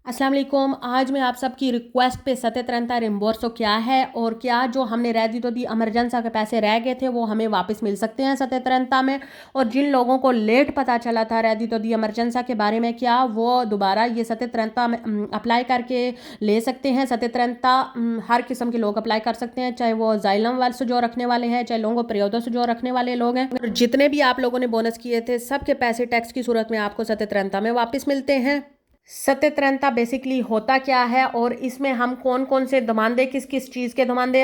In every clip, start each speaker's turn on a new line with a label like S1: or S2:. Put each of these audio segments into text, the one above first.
S1: अस्सलाम वालेकुम। आज मैं आप सबकी रिक्वेस्ट पे सत्य रिम्बोर्सो क्या है और क्या जो हमने रह दी इमरजेंसी के पैसे रह गए थे वो हमें वापस मिल सकते हैं सत्य में। और जिन लोगों को लेट पता चला था रह दी इमरजेंसी के बारे में क्या वो दोबारा ये सत्य में अप्लाई करके ले सकते हैं। सत्य हर किस्म के लोग अप्लाई कर सकते हैं, चाहे वो जाइलम वाल से जो रखने वाले हैं, चाहे लोगों प्रयोदों से जो रखने वाले लोग हैं। और जितने भी आप लोगों ने बोनस किए थे सबके पैसे टैक्स की सूरत में आपको सत्य में वापस मिलते हैं। सत्य बेसिकली होता क्या है और इसमें हम कौन कौन से धमांदे किस किस चीज़ के धमांदे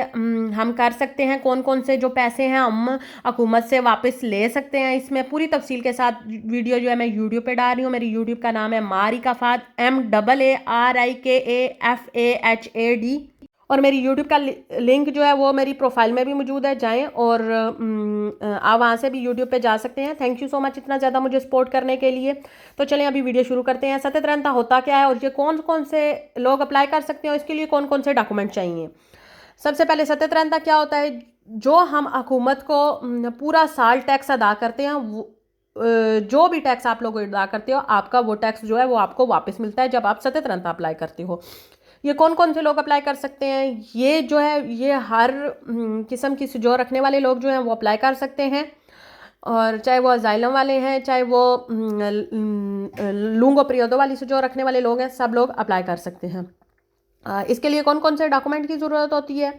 S1: हम कर सकते हैं, कौन कौन से जो पैसे हैं हम हुकूमत से वापस ले सकते हैं, इसमें पूरी तफसील के साथ वीडियो जो है मैं यूट्यूब पे डाल रही हूँ। मेरी यूट्यूब का नाम है मारिका फाद, MAARIKAFAHAD। और मेरी यूट्यूब का लिंक जो है वो मेरी प्रोफाइल में भी मौजूद है, जाएं और आप वहाँ से भी यूट्यूब पे जा सकते हैं। थैंक यू सो मच इतना ज़्यादा मुझे सपोर्ट करने के लिए। तो चलें अभी वीडियो शुरू करते हैं। सत्य होता क्या है और ये कौन कौन से लोग अप्लाई कर सकते हैं और इसके लिए कौन कौन से डॉक्यूमेंट चाहिए। सबसे पहले सत्य क्या होता है, जो हम हुकूमत को पूरा साल टैक्स अदा करते हैं, जो भी टैक्स आप लोग अदा करते हो आपका वो टैक्स जो है वो आपको वापस मिलता है जब आप सत्य अप्लाई करते हो। ये कौन कौन से लोग अप्लाई कर सकते हैं, ये जो है ये हर किस्म की जो रखने वाले लोग जो हैं वो अप्लाई कर सकते हैं। और चाहे वो अजाइलम वाले हैं, चाहे वो लूंगो प्रियोदो वाली से जो रखने वाले लोग हैं, सब लोग अप्लाई कर सकते हैं। इसके लिए कौन कौन से डॉक्यूमेंट की ज़रूरत होती है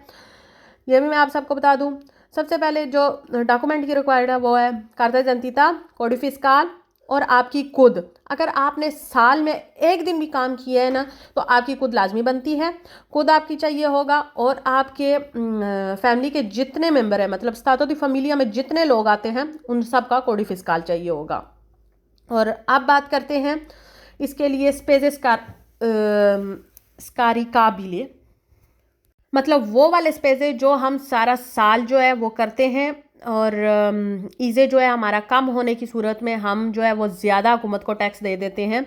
S1: ये भी मैं आप सबको बता दूं। सबसे पहले जो डॉक्यूमेंट की रिक्वायर्ड है वो है कार्ता जंतीता, कोड फिस्काल और आपकी खुद। अगर आपने साल में एक दिन भी काम किया है ना तो आपकी खुद लाजमी बनती है, खुद आपकी चाहिए होगा। और आपके फैमिली के जितने मेंबर हैं, मतलब स्तातो दी फैमिलिया में जितने लोग आते हैं उन सब का कोड फिस्काल चाहिए होगा। और अब बात करते हैं इसके लिए स्पेजेस का स्कारिकाबिले, मतलब वो वाले स्पेसे जो हम सारा साल जो है वो करते हैं। और इसे जो है हमारा कम होने की सूरत में हम जो है वो ज़्यादा हुकूमत को टैक्स दे देते हैं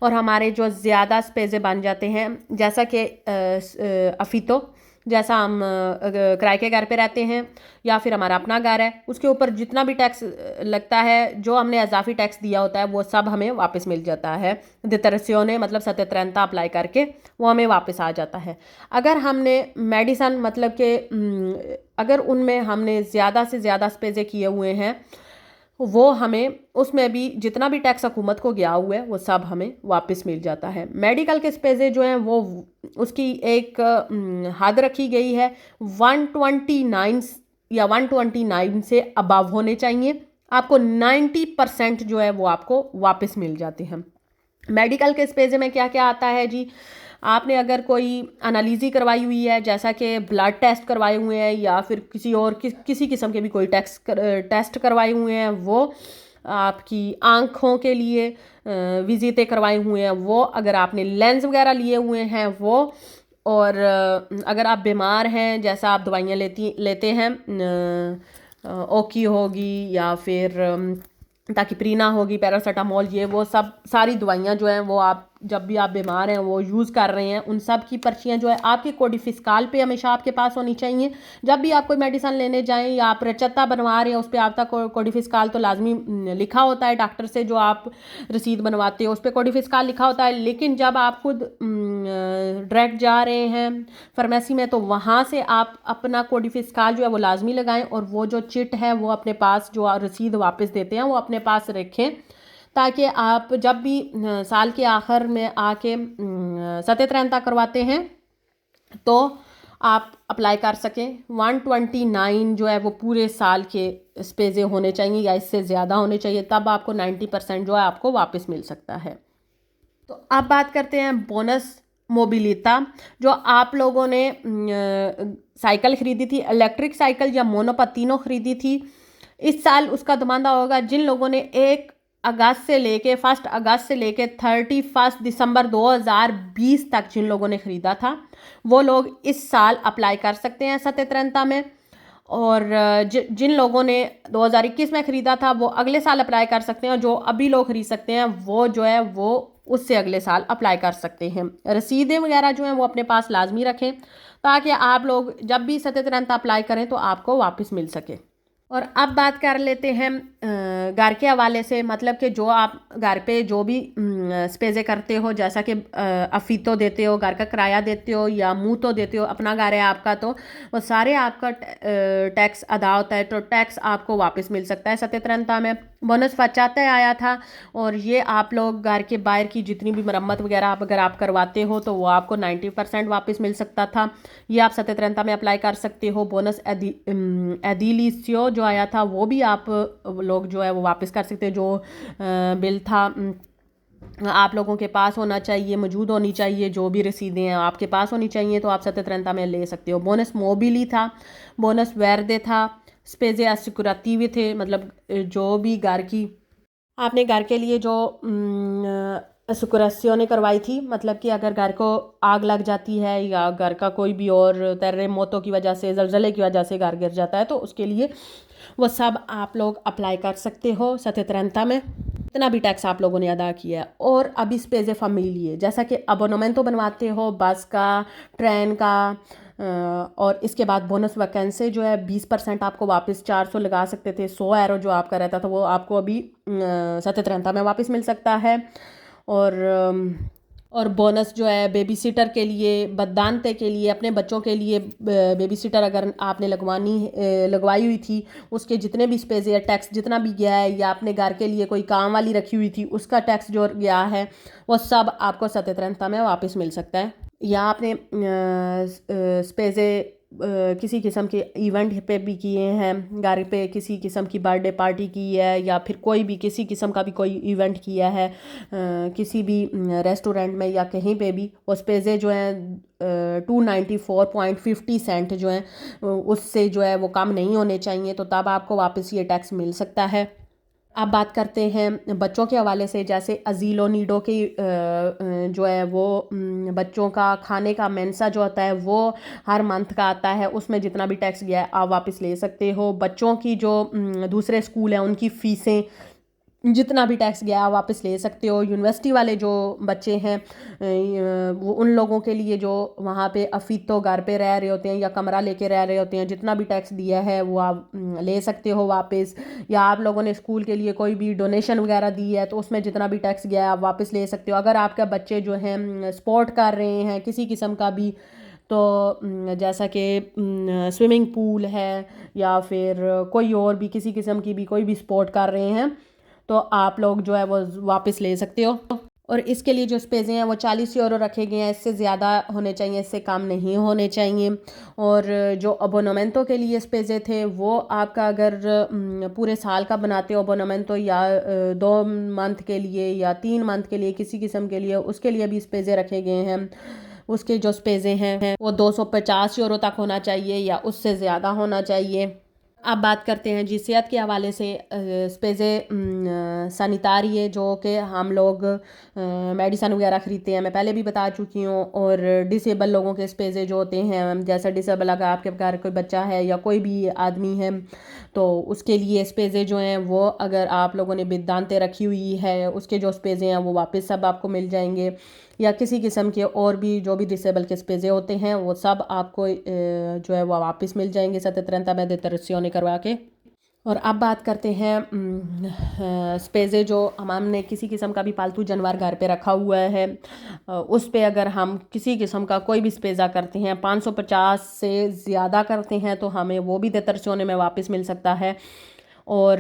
S1: और हमारे जो ज़्यादा स्पेसे बन जाते हैं। जैसा कि अफीतो, जैसा हम किराए के घर पे रहते हैं या फिर हमारा अपना घर है, उसके ऊपर जितना भी टैक्स लगता है, जो हमने इजाफी टैक्स दिया होता है वो सब हमें वापस मिल जाता है। दितरस्यों मतलब सत्य अप्लाई करके वो हमें वापस आ जाता है। अगर हमने मेडिसन मतलब कि अगर उनमें हमने ज़्यादा से ज़्यादा स्पेसे किए हुए हैं वो हमें उसमें भी जितना भी टैक्स हुकूमत को गया हुआ है वो सब हमें वापस मिल जाता है। मेडिकल के स्पेसे जो हैं वो उसकी एक हद रखी गई है, 129 या 129 से अबव होने चाहिए। आपको 90% जो है वो आपको वापस मिल जाते हैं। मेडिकल के स्पेसे में क्या क्या आता है जी, आपने अगर कोई एनालिसी करवाई हुई है, जैसा कि ब्लड टेस्ट करवाए हुए हैं या फिर किसी और किसी किस्म के भी कोई टेस्ट करवाए हुए हैं, वो आपकी आँखों के लिए विजिटें करवाए हुए हैं, वो अगर आपने लेंस वगैरह लिए हुए हैं वो, और अगर आप बीमार हैं, जैसा आप दवाइयाँ लेते हैं, ओकी होगी या फिर ताकि प्रीना होगी, पैरासीटामोल, ये वो सब सारी दवाइयाँ जो हैं वो आप जब भी आप बीमार हैं वो यूज़ कर रहे हैं, उन सब की पर्चियाँ जो है आपके कोड फिस्काल पे हमेशा आपके पास होनी चाहिए। जब भी आप कोई मेडिसिन लेने जाएं या आप रचत्ता बनवा रहे हैं उस पर आपका कोड फिस्काल तो लाजमी लिखा होता है, डॉक्टर से जो आप रसीद बनवाते हो उस पर कोड फिस्काल लिखा होता है। लेकिन जब आप खुद डायरेक्ट जा रहे हैं फार्मेसी में तो वहाँ से आप अपना कोड फिस्काल जो है वो लाजमी लगाएं और वो जो चिट है वो अपने पास, जो रसीद वापस देते हैं वो अपने पास रखें, ताकि आप जब भी साल के आखिर में आके सत्य करवाते हैं तो आप अप्लाई कर सकें। 129 जो है वो पूरे साल के स्पेसे होने चाहिए या इससे ज़्यादा होने चाहिए, तब आपको 90% जो है आपको वापस मिल सकता है। तो अब बात करते हैं बोनस मोबिलिता। जो आप लोगों ने साइकिल ख़रीदी थी, इलेक्ट्रिक साइकिल या मोनोपतीनो ख़रीदी थी, इस साल उसका दमांदा होगा जिन लोगों ने 1 अगस्त से लेके 1 अगस्त से लेके 31 दिसंबर 2020 तक जिन लोगों ने ख़रीदा था वो लोग इस साल अप्लाई कर सकते हैं सत्य में। और जिन लोगों ने 2021 में ख़रीदा था वो अगले साल अप्लाई कर सकते हैं, और जो अभी लोग ख़रीद सकते हैं वो जो है वो उससे अगले साल अप्लाई कर सकते हैं। रसीदें वगैरह जो हैं वो अपने पास लाजमी रखें ताकि आप लोग जब भी सत्य अप्लाई करें तो आपको वापस मिल सके। और अब बात कर लेते हैं घर के हवाले से, मतलब कि जो आप घर पे जो भी स्पेज़े करते हो, जैसा कि अफीतो देते हो, घर का किराया देते हो या मुँह तो देते हो, अपना घर है आपका, तो वो सारे आपका टैक्स अदा होता है, तो टैक्स आपको वापस मिल सकता है सत्यत्रंता में। बोनस फचाते आया था, और ये आप लोग घर के बाहर की जितनी भी मरम्मत वगैरह अगर आप करवाते हो तो वो आपको 90% वापस मिल सकता था। ये आप सत्यत्रंता में अप्लाई कर सकते हो। बोनस एडिलिसियो जो आया था वो भी आप लोग जो है वो वापस कर सकते हो। जो बिल था आप लोगों के पास होना चाहिए, मौजूद होनी चाहिए, जो भी रसीदें हैं आपके पास होनी चाहिए, तो आप सत्यत्रंता में ले सकते हो। बोनस मोबिली था, बोनस वेर्दे था, स्पेजे असिकुरातीवी थे, मतलब जो भी घर की आपने घर के लिए जो असुकुरासियों ने करवाई थी, मतलब कि अगर घर को आग लग जाती है या घर का कोई भी और terremoto की वजह से, जलजले की वजह से घर गिर जाता है, तो उसके लिए वो सब आप लोग अप्लाई कर सकते हो सत्यत्रंता में, इतना भी टैक्स आप लोगों ने अदा किया है। और अभी स्पेजे फैमिली, जैसा कि अबोनमेंटो बनवाते हो बस का, ट्रेन का, और इसके बाद बोनस वैकेंसी जो है 20% आपको वापस 400 लगा सकते थे, 100 एरो जो आपका रहता था वो आपको अभी सत्यत्रंता में वापस मिल सकता है। और बोनस जो है बेबी सीटर के लिए, बददानते के लिए, अपने बच्चों के लिए बेबी सीटर अगर आपने लगवाई हुई थी, उसके जितने भी स्पेस या टैक्स जितना भी गया है, या अपने घर के लिए कोई काम वाली रखी हुई थी उसका टैक्स जो गया है, वो सब आपको सत्यत्रंता में वापस मिल सकता है। या आपने स्पेसे किसी किस्म के इवेंट पे भी किए हैं, घर पे किसी किस्म की बर्थडे पार्टी की है, या फिर कोई भी किसी किस्म का भी कोई इवेंट किया है किसी भी रेस्टोरेंट में या कहीं पे भी, वो स्पेसे जो हैं 294.50 जो हैं उससे जो है वो कम नहीं होने चाहिए, तो तब आपको वापस ये टैक्स मिल सकता है। अब बात करते हैं बच्चों के हवाले से, जैसे अजीलो नीडो की जो है वो बच्चों का खाने का मेंसा जो होता है वो हर मंथ का आता है, उसमें जितना भी टैक्स गया है आप वापस ले सकते हो। बच्चों की जो दूसरे स्कूल हैं उनकी फ़ीसें जितना भी टैक्स गया आप वापस ले सकते हो। यूनिवर्सिटी वाले जो बच्चे हैं वो उन लोगों के लिए जो वहाँ पे अफीतो घर पे रह रहे होते हैं या कमरा लेके रह रहे होते हैं, जितना भी टैक्स दिया है वो आप ले सकते हो वापस। या आप लोगों ने स्कूल के लिए कोई भी डोनेशन वगैरह दी है तो उसमें जितना भी टैक्स गया है आप वापस ले सकते हो। अगर आपके बच्चे जो हैं स्पोर्ट कर रहे हैं किसी किस्म का भी, तो जैसा कि स्विमिंग पूल है या फिर कोई और भी किसी किस्म की भी कोई भी स्पोर्ट कर रहे हैं, तो आप लोग जो है वो वापस ले सकते हो। और इसके लिए जो स्पेज़े हैं वो 40 यूरो रखे गए हैं, इससे ज़्यादा होने चाहिए, इससे कम नहीं होने चाहिए। और जो अबोनमेंटो के लिए स्पेज़े थे वो आपका अगर पूरे साल का बनाते हो अबोनमेंटो, या 2 मंथ के लिए या 3 मंथ के लिए किसी किस्म के लिए, उसके लिए भी स्पेज़े रखे गए हैं। उसके जो स्पेज़े हैं वो 250 यूरो तक होना चाहिए या उससे ज़्यादा होना चाहिए। अब बात करते हैं जी सेहत के हवाले से, स्पेज़े सैनिटारी है जो कि हम लोग मेडिसन वगैरह ख़रीदते हैं, मैं पहले भी बता चुकी हूँ। और डिसेबल लोगों के स्पेज़े जो होते हैं, जैसा डिसेबल अगर आपके घर कोई बच्चा है या कोई भी आदमी है तो उसके लिए स्पेज़े जो हैं वो अगर आप लोगों ने बिदानते रखी हुई है उसके जो स्पेज़े हैं वो वापस सब आपको मिल जाएंगे। या किसी किस्म के और भी जो भी डिसेबल के स्पेज़े होते हैं वो सब आपको जो है वो वापस मिल जाएंगे सत्यत्रंता में देतरस्यों ने करवा के। और अब बात करते हैं स्पेज़े जो हमने किसी किस्म का भी पालतू जानवर घर पे रखा हुआ है, उस पे अगर हम किसी किस्म का कोई भी स्पेज़ा करते हैं 550 से ज़्यादा करते हैं तो हमें वो भी देतरस्यों में वापस मिल सकता है। और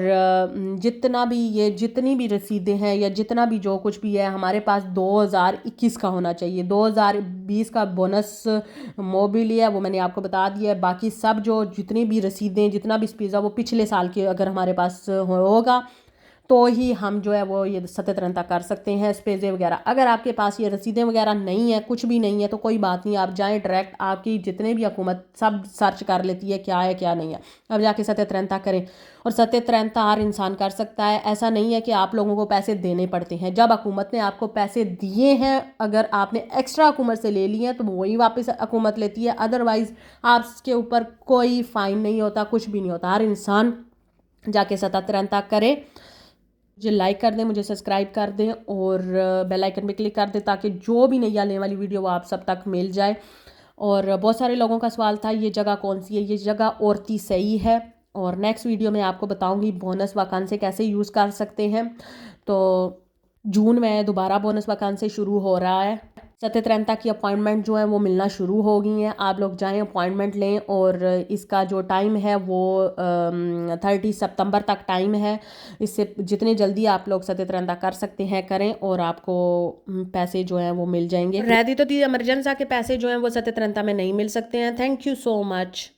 S1: जितना भी ये जितनी भी रसीदें हैं या जितना भी जो कुछ भी है हमारे पास 2021 का होना चाहिए। 2020 का बोनस मोबिलिया वो मैंने आपको बता दिया है, बाकी सब जो जितनी भी रसीदें जितना भी स्पीज़ा वो पिछले साल के अगर हमारे पास होगा तो ही हम जो है वो ये सत्यत्रंता कर सकते हैं स्पेज़े वगैरह। अगर आपके पास ये रसीदें वगैरह नहीं है, कुछ भी नहीं है, तो कोई बात नहीं, आप जाएं डायरेक्ट, आपकी जितने भी हुकूमत सब सर्च कर लेती है क्या है क्या नहीं है, अब जाके सत्यत्रंता करें। और सत्यत्रंता हर इंसान कर सकता है, ऐसा नहीं है कि आप लोगों को पैसे देने पड़ते हैं। जब हुकूमत ने आपको पैसे दिए हैं, अगर आपने एक्स्ट्रा हुकूमत से ले लिए हैं तो वही वापस हुकूमत लेती है, अदरवाइज़ आपके ऊपर कोई फ़ाइन नहीं होता, कुछ भी नहीं होता। हर इंसान जाके सत्यत्रंता करे। मुझे लाइक कर दें, मुझे सब्सक्राइब कर दें और बेल आइकन पे क्लिक कर दें ताकि जो भी नई आने वाली वीडियो वो आप सब तक मिल जाए। और बहुत सारे लोगों का सवाल था ये जगह कौन सी है, ये जगह औरती सही है, और नेक्स्ट वीडियो में आपको बताऊंगी बोनस वैकेंसी कैसे यूज़ कर सकते हैं। तो जून में दोबारा बोनस वैकेंसी शुरू हो रहा है। सत्यत्रंता की अपॉइंटमेंट जो है वो मिलना शुरू हो गई हैं। आप लोग जाएं, अपॉइंटमेंट लें, और इसका जो टाइम है वो 30 सितंबर तक टाइम है। इससे जितनी जल्दी आप लोग सत्यत्रंता कर सकते हैं करें, और आपको पैसे जो हैं वो मिल जाएंगे। रैदी तो दी इमरजेंसी के पैसे जो हैं वो सत्यत्रंता में नहीं मिल सकते हैं। Thank you so much.